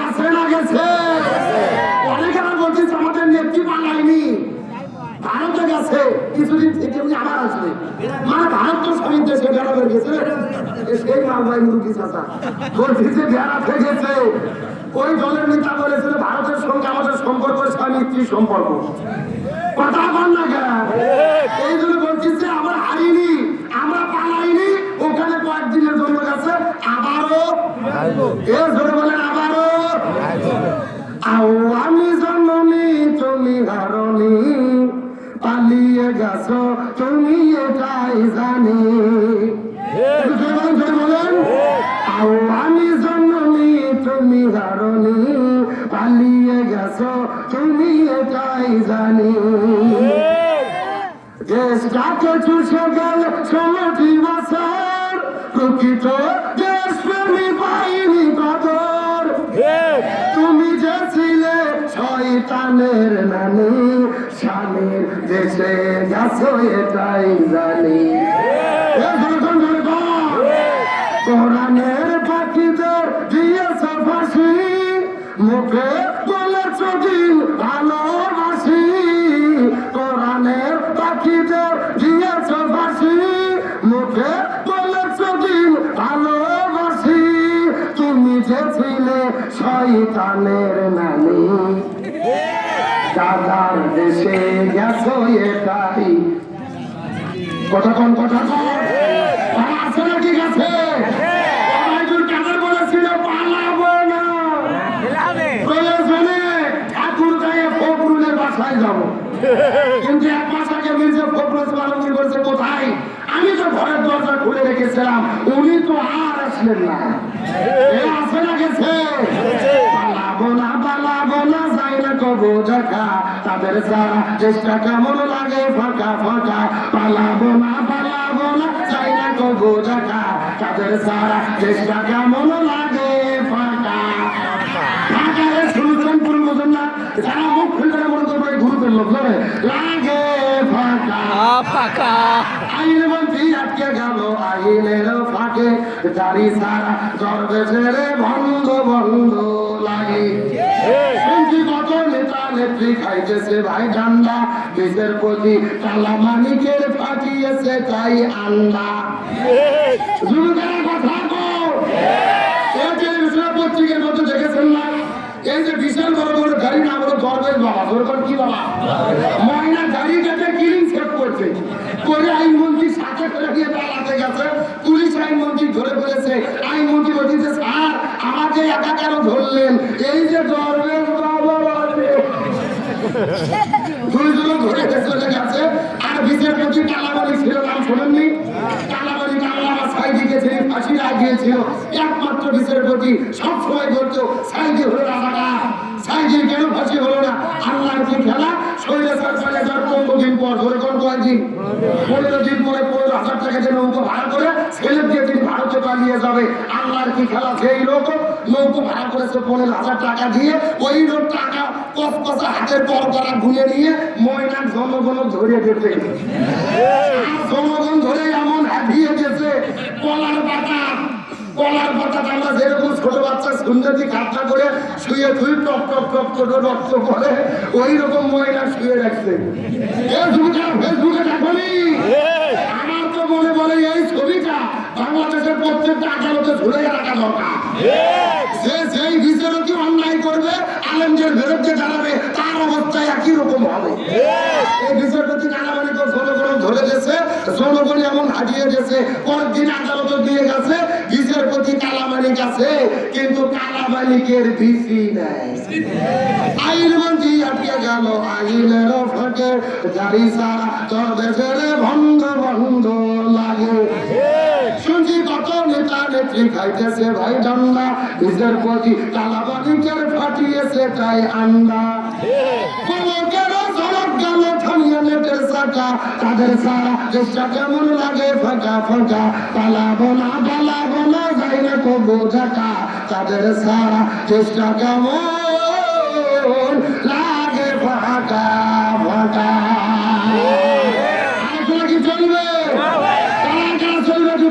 আছে না গেছে? অনেকে আমার বলছিস আমাদের নেত্রী পালায়নি, ভারতে গেছে, কিছুদিন থেকে উনি আবার আসবে। মানে ভারত তো স্বামীর দেশে বেড়াতে গেছে, সেই মালবাই মুরগি চাচা বলছি যে বেড়াতে গেছে। ওই দলের নেতা বলেছিল ভারতের সঙ্গে আমাদের সম্পর্ক স্বামী স্ত্রী সম্পর্ক। কথা বল না কেন? এই জন্য বলছি যে আমরা হারিনি, আমরা পালাইনি, ওখানে কয়েকদিনের জন্য গেছে, আবারও এ ধরে বলেন আবারও। আমি জন্মনি তুমি হারনি, পালিয়ে গেছো তুমি এটাই জানি। বলেন আমি জন্মনি তুমি হারনি, পালিয়ে গেছো তুমি এটাই জানি। দেশটাকে চুষে গেল 16টি বছর, প্রকৃত দেশপ্রেমী পাইনি কদর। তুমি যে ছিলে শয়তানের নানি, স্বামীর দেশে গেছো এটাই জানি। কোরআনের পাখিদের দিয়েছ ফাঁসি, মুখে বলেছ দিন ভালোবাসি। কোরআনের পাখিদের দিয়েছ ফাঁসি, মুখে বলেছ দিন ভালোবাসি। তুমি যে ছিলে শয়তানের নানি, দাদার দেশে গেছো এটাই। কথা কন কথা কন, আছে নাকি গেছে? বলেছিল পালাবো না, প্রয়োজনে ঠাকুর গায়ে ফখরুলের বাসায় যাবো। কিন্তু এক মাস আগে মির্জা ফখরুল আলমগীর বলছে কোথায়? আমি তো ঘরের দরজা খুলে রেখেছিলাম, উনি তো আর আসলেন না। আছে না গেছে? পালাবো না পালাবো না, যাই না কবো দেখা, তাদের সারা চেষ্টা কেমন লাগে ফাঁকা ফাঁকা। পালাবো না পালাবো না, যাই না কবো দেখা, তাদের সারা চেষ্টা কেমন লাগে ফাঁকা ফাঁকা। শুনছেন পুরো বোঝেন না? যারা মুখ খুলতে মনে করবে গ্রুপের লোক ধরে লাগে ফাঁকা ফাঁকা। আইন মন্ত্রী আটকে গেল আইনের ফাঁকে, দাড়ি সারা গর্বে ছেড়ে বন্ধ বন্ধ লাগে। শুনছি কত নেতা নেত্রী খাইতেছে ভাই ঠান্ডা, দেশের প্রতি কালা মানিকের ফাটিয়েছে তাই আন্ডা। যুবকের কথা কও, এই টেলিভিশনের পত্রিকার মধ্যে দেখেছেন না? এই যে বিশাল বড় বড় গাড়ি না বড় গর্বের বাবা, দরকার কি বাবা, ময়না গাড়ি কেটে কিলিং সেট করছে করে আইনমন্ত্রী সাথে করে দিয়ে পালাতে গেছে। পুলিশ আইনমন্ত্রী ধরে ফেলেছে। আইনমন্ত্রী বলছে স্যার আমাকে একা কেন ধরলেন? এই যে গর্বের বাবা দুইজন ধরে চলে গেছে। আর বিচারপতি কালাবাড়ি ছিল, নাম শোনেননি? কালাবাড়ি কালাবা সাইডে গেছে, ফাঁসি লাগিয়েছিল। একমাত্র বিচারপতি সবসময় বলতো সাইডে হলো রাজাটা, সাইডে কেন ফাঁসি হলো না? আল্লাহর কি খেলা? শৈলেশ্বর চলে যাওয়ার 15 দিন পর, ধরে কোন কয়েকদিন 15 দিন পরে 15,000 টাকা দিয়ে নৌকো ভাড়া করে ছেলে দিয়ে তিনি ভারতে পালিয়ে যাবে। আল্লাহর কি খেলা? সেই লোক নৌকো ভাড়া করেছে 15,000 টাকা দিয়ে, ওই লোক টাকা কসকসা হাতের পর করা ঘুরে নিয়ে ময়নার জনগণ ধরে যেতে, জনগণ ধরে এমন হাঁপিয়ে গেছে। কলার পাতা আমরা যেরকম ছোট বাচ্চা সুন্দরী খাতা করে শুয়ে থুই টপ টপ টপ ছোট রক্ত পরে, ওই রকম ময়না শুয়ে রাখছে। ফেসবুকে দেখনি? আমার তো মনে বলে এই ছবিটা বাংলাদেশের প্রত্যেকটা আদালতে ঝুলে রাখা দরকার। যেই বিচারকই অন্যায় করবে, আলেমদের বিরুদ্ধে দাঁড়াবে, তার অবস্থা একই রকম হবে। এই বিচারপতি কালামানি তো জনগণ ধরে গেছে, জনগণ এমন হারিয়ে গেছে, কয়েকদিন আদালতে দিয়ে গেছে বিচারপতি কালামানি কাছে, কিন্তু কালামানিকের ভিসি নাই। আইনমন্ত্রী আটকে গেল আইনের ফাঁকে, গাড়ি সারা তোর দেশের বন্ধ বন্ধ লাগে। শুনছি কত নেতা নেত্রী খাইতেছে ভাই ঠান্ডা, বিচারপতি কালামানিকের ফাটিয়েছে তাই আন্ডা। তাদের সারা চেষ্টা কেমন লাগে ফাঁকা ফাঁকা। পালাবো না যাই না কবো ঢাকা, তাদের সারা চেষ্টা কেমন লাগে ফাঁকা ফাঁকা।